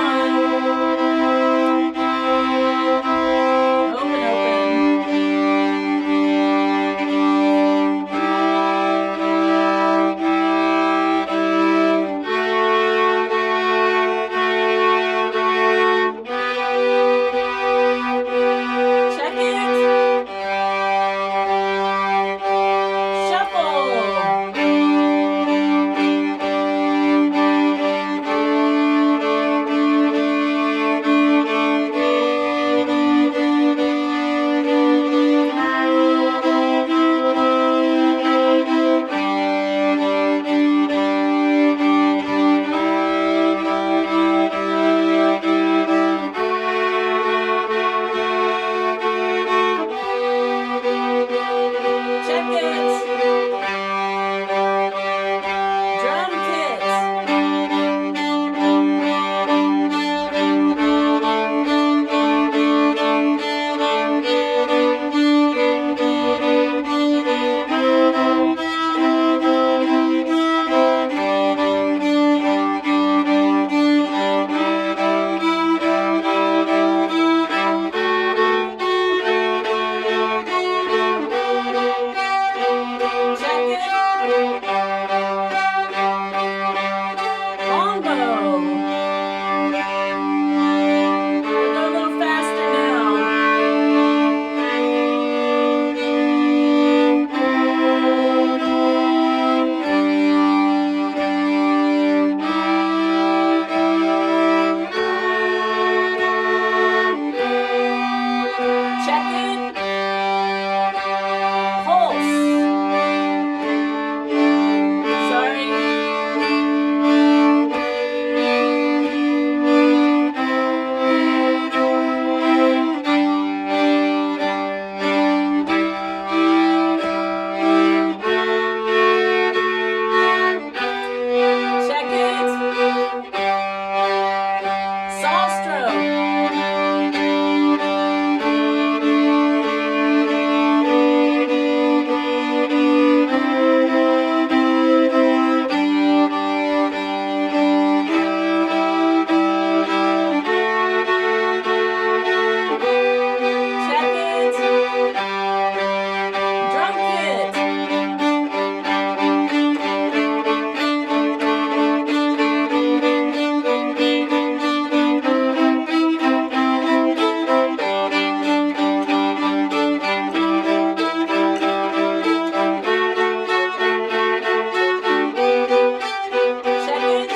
Open, open. Check it. Shuffle. Check it. Drum kit. Check it. Bongo. We'll go a little faster now. Check it. Pulse. Sorry. Check it. Saw stroke. Check it. Drum kit. Check it.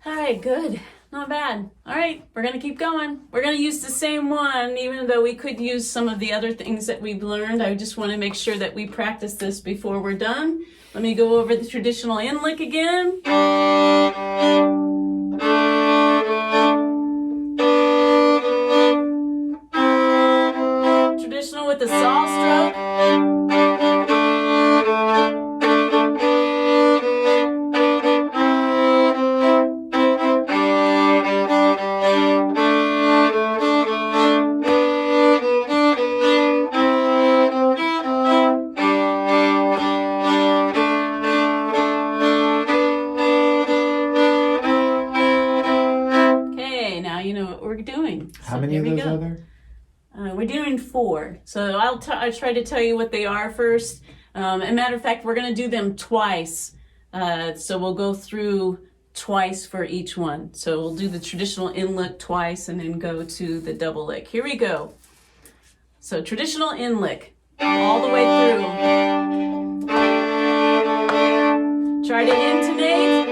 All right, good. Not bad. All right, we're going to keep going. We're going to use the same one, even though we could use some of the other things that we've learned. I just want to make sure that we practice this before we're done. Let me go over the traditional in lick again. Traditional with the saw stroke. 4. So I'll try to tell you what they are first. As a matter of fact, we're going to do them twice. So we'll go through twice for each one. So we'll do the traditional in lick twice and then go to the double lick. Here we go. So traditional in lick all the way through. Try to intonate.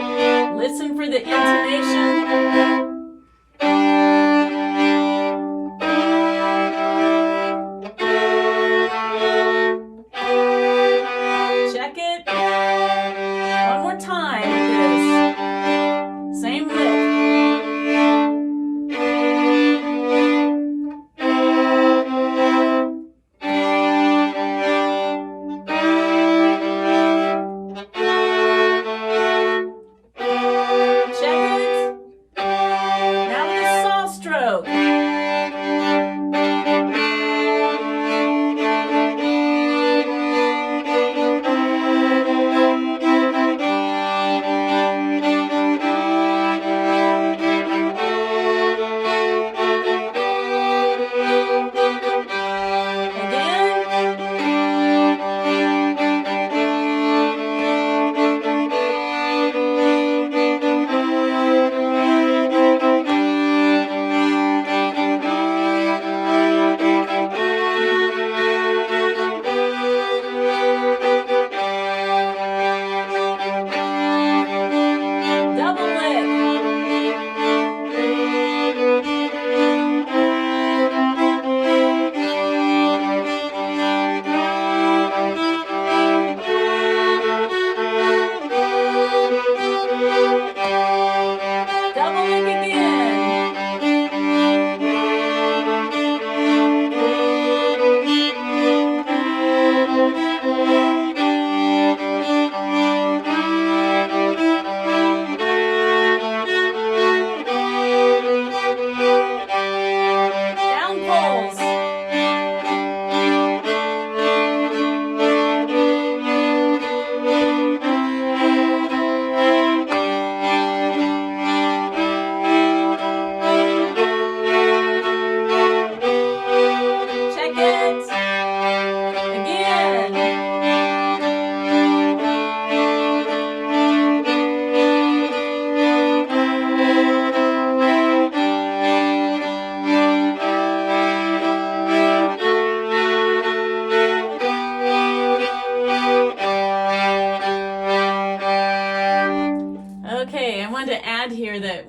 Listen for the intonation.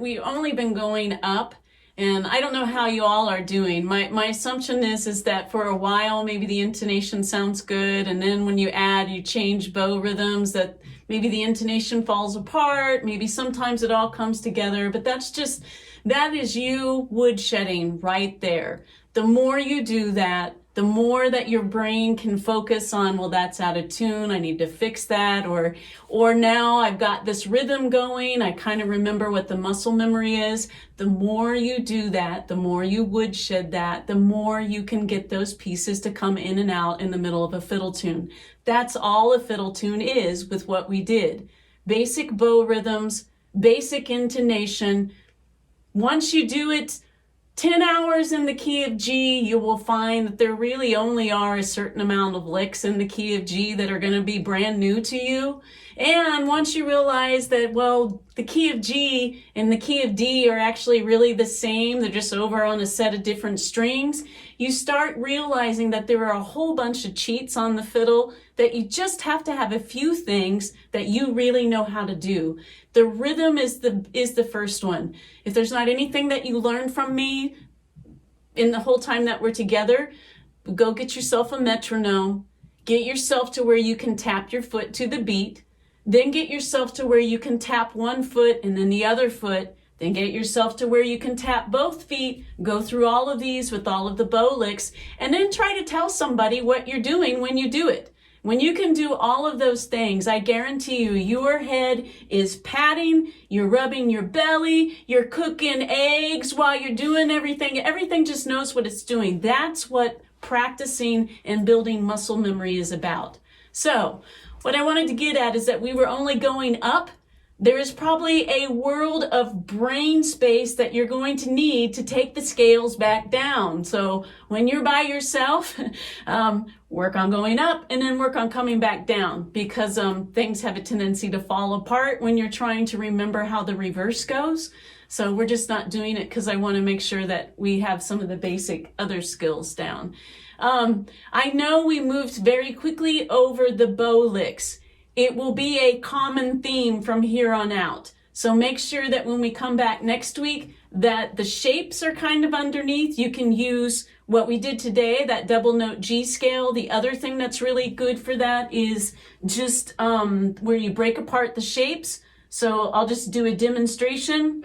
We've only been going up, and I don't know how you all are doing. My assumption is that for a while maybe the intonation sounds good, and then when you change bow rhythms, that maybe the intonation falls apart, maybe sometimes it all comes together, but that is you woodshedding right there. The more you do that, the more that your brain can focus on, well, that's out of tune, I need to fix that, or now I've got this rhythm going, I kind of remember what the muscle memory is. The more you do that, the more you woodshed that, the more you can get those pieces to come in and out in the middle of a fiddle tune. That's all a fiddle tune is with what we did. Basic bow rhythms, basic intonation. Once you do it 10 hours in the key of G, you will find that there really only are a certain amount of licks in the key of G that are going to be brand new to you. And once you realize that, well, the key of G and the key of D are actually really the same, they're just over on a set of different strings, you start realizing that there are a whole bunch of cheats on the fiddle, that you just have to have a few things that you really know how to do. The rhythm is the first one. If there's not anything that you learned from me in the whole time that we're together, go get yourself a metronome, get yourself to where you can tap your foot to the beat, then get yourself to where you can tap one foot and then the other foot, then get yourself to where you can tap both feet, go through all of these with all of the bow licks, and then try to tell somebody what you're doing when you do it. When you can do all of those things, I guarantee you, your head is patting, you're rubbing your belly, you're cooking eggs while you're doing everything. Everything just knows what it's doing. That's what practicing and building muscle memory is about. So, what I wanted to get at is that we were only going up. there is probably a world of brain space that you're going to need to take the scales back down. So when you're by yourself, work on going up and then work on coming back down, because things have a tendency to fall apart when you're trying to remember how the reverse goes. So we're just not doing it because I want to make sure that we have some of the basic other skills down. I know we moved very quickly over the bow licks. It will be a common theme from here on out. So make sure that when we come back next week, that the shapes are kind of underneath. You can use what we did today, that double note G scale. The other thing that's really good for that is just where you break apart the shapes. So I'll just do a demonstration.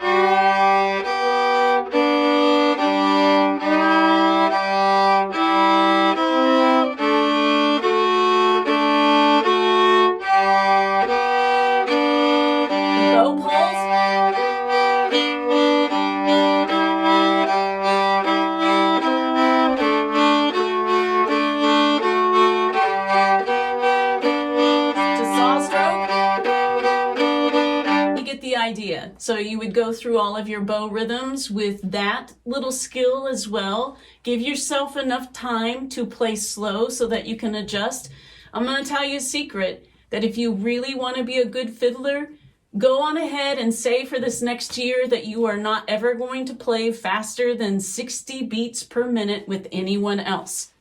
So you would go through all of your bow rhythms with that little skill as well. Give yourself enough time to play slow so that you can adjust. I'm going to tell you a secret, that if you really want to be a good fiddler, go on ahead and say for this next year that you are not ever going to play faster than 60 beats per minute with anyone else.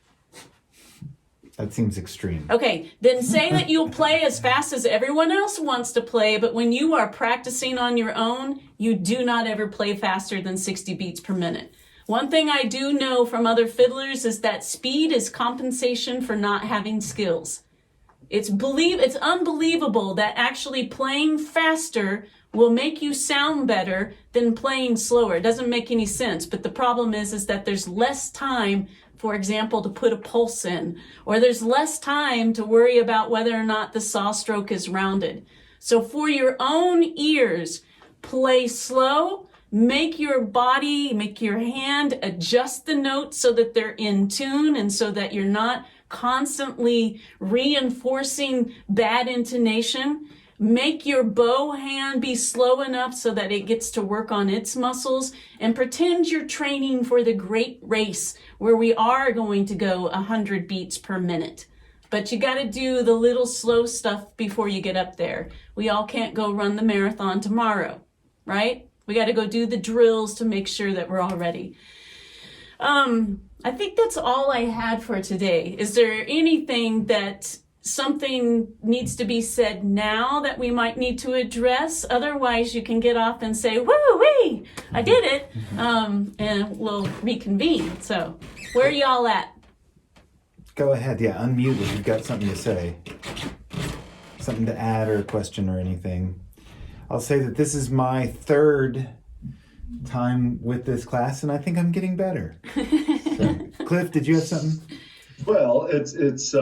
That seems extreme. Okay, then say that you'll play as fast as everyone else wants to play, but when you are practicing on your own, you do not ever play faster than 60 beats per minute. One thing I do know from other fiddlers is that speed is compensation for not having skills. It's unbelievable that actually playing faster will make you sound better than playing slower. It doesn't make any sense, but the problem is that there's less time, for example, to put a pulse in, or there's less time to worry about whether or not the saw stroke is rounded. So for your own ears, play slow, make your body, make your hand adjust the notes so that they're in tune and so that you're not constantly reinforcing bad intonation. Make your bow hand be slow enough so that it gets to work on its muscles, and pretend you're training for the great race where we are going to go 100 beats per minute. But you got to do the little slow stuff before you get up there. We all can't go run the marathon tomorrow, right? We got to go do the drills to make sure that we're all ready. I think that's all I had for today. Is there anything that something needs to be said now that we might need to address? Otherwise, you can get off and say, woo-wee, I did it, and we'll reconvene. So where are y'all at? Go ahead. Yeah, unmute if you've got something to say. Something to add or a question or anything. I'll say that this is my third time with this class, and I think I'm getting better. So, Cliff, did you have something? Well, it's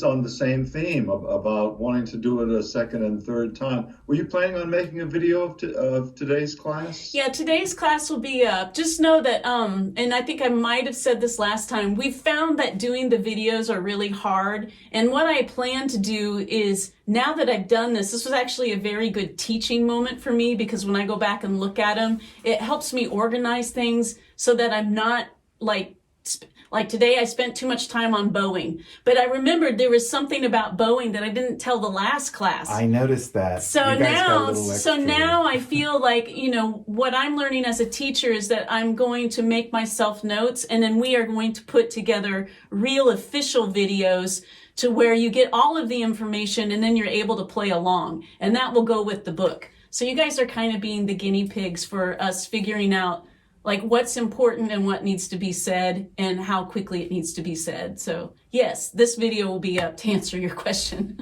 on the same theme about wanting to do it a second and third time. Were you planning on making a video of today's class? Yeah, today's class will be up. Just know that, and I think I might have said this last time, we found that doing the videos are really hard. And what I plan to do is, now that I've done this was actually a very good teaching moment for me, because when I go back and look at them, it helps me organize things so that I'm not like today I spent too much time on bowing, but I remembered there was something about bowing that I didn't tell the last class. I noticed that. So now I feel like, what I'm learning as a teacher is that I'm going to make myself notes, and then we are going to put together real official videos to where you get all of the information and then you're able to play along, and that will go with the book. So you guys are kind of being the guinea pigs for us figuring out like what's important and what needs to be said and how quickly it needs to be said. So yes, this video will be up to answer your question.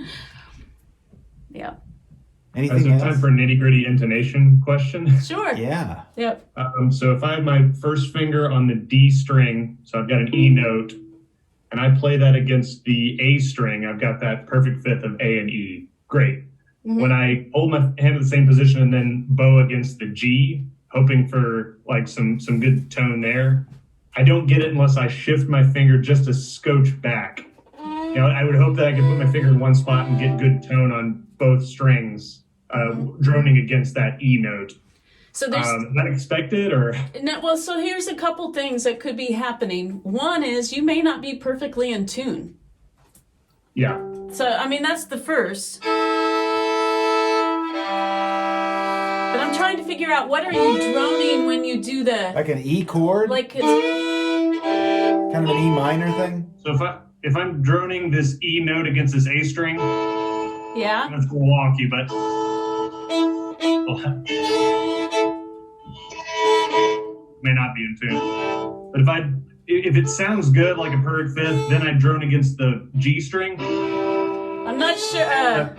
Yeah. Is there time for a nitty-gritty intonation question? Sure. Yeah. Yep. So if I have my first finger on the D string, so I've got an E note, and I play that against the A string, I've got that perfect fifth of A and E. Great. Mm-hmm. When I hold my hand in the same position and then bow against the G, hoping for like some good tone there, I don't get it unless I shift my finger just a scotch back. I would hope that I could put my finger in one spot and get good tone on both strings. droning against that E note. So there's Is that expected or? no, well, so here's a couple things that could be happening. One is you may not be perfectly in tune. Yeah. So, I mean, that's the first. But I'm trying to figure out, what are you droning when you do the, Like an E chord? like, Kind of an E minor thing? So if I'm droning this E note against this A string, yeah? that's a little wonky, but may not be in tune. But if it sounds good, like a perfect fifth, then I drone against the G string. I'm not sure.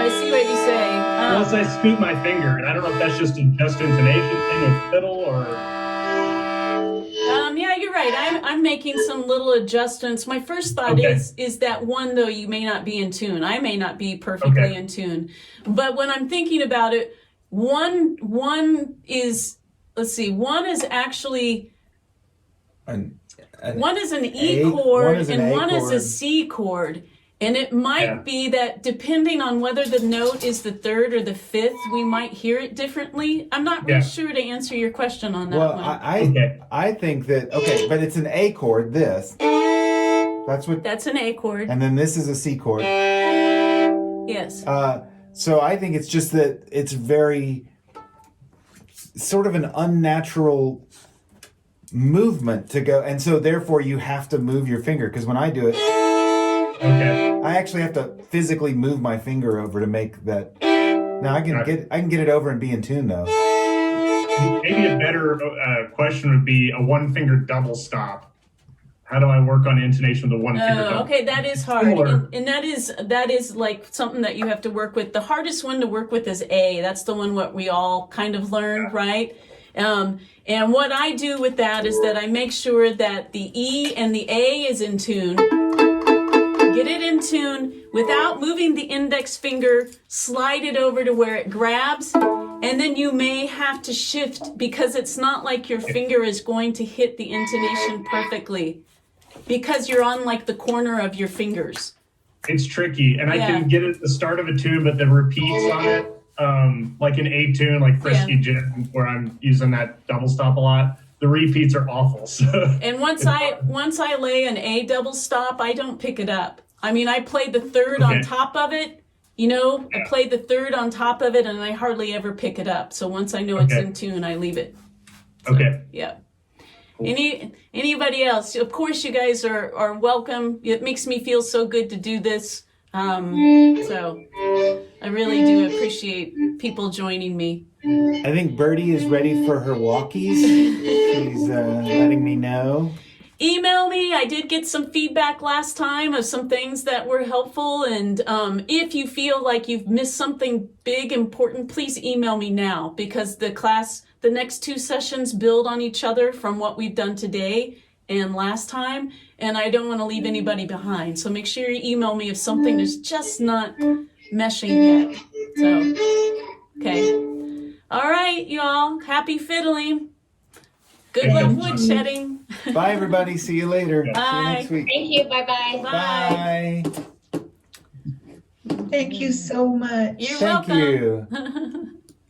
I see what you say. Unless I scoop my finger, and I don't know if that's just a just intonation thing with fiddle or. Yeah, you're right. I'm making some little adjustments. My first thought Okay. is that one, though, you may not be in tune. I may not be perfectly Okay. in tune. But when I'm thinking about it, one is, let's see, one is actually, one is an E A- chord one is an and A one is a chord. C chord. And it might Yeah. be that depending on whether the note is the third or the fifth, we might hear it differently. I'm not really Yeah. sure to answer your question on that Well, one. Okay. I think that, okay, but it's an A chord, this. That's what, That's an A chord. and then this is a C chord. Yes. So I think it's just that it's very, sort of an unnatural movement to go, and so therefore you have to move your finger, because when I do it, Okay. I actually have to physically move my finger over to make that. Now I can get it over and be in tune though. Maybe a better question would be a one finger double stop. How do I work on intonation with a one finger double? Okay, that is hard, Similar. and that is like something that you have to work with. The hardest one to work with is A. That's the one what we all kind of learned, right? And what I do with that is that I make sure that the E and the A is in tune. Get it in tune without moving the index finger. Slide it over to where it grabs, and then you may have to shift, because it's not like your finger is going to hit the intonation perfectly, because you're on like the corner of your fingers. It's tricky, and I Yeah. can get it at the start of a tune, but the repeats on it, like an A tune, like Frisky Jim, where I'm using that double stop a lot, the repeats are awful. So And once I lay an A double stop, I don't pick it up. I mean, I play the third on Okay. top of it. You know, I play the third on top of it, and I hardly ever pick it up. So once I know it's Okay. in tune, I leave it. So, Okay. Yeah. Anybody else? Of course, you guys are welcome. It makes me feel so good to do this. So I really do appreciate people joining me. I think Birdie is ready for her walkies. She's letting me know. Email me. I did get some feedback last time of some things that were helpful. And if you feel like you've missed something big, important, please email me now, because the next two sessions build on each other from what we've done today and last time. And I don't want to leave anybody behind. So make sure you email me if something is just not meshing yet. So, okay. All right, y'all. Happy fiddling. Good luck woodshedding. Bye, everybody. See you later. See you Bye. next week. Thank you. Bye-bye. Bye. Bye. Thank you so much. You're Thank welcome. you.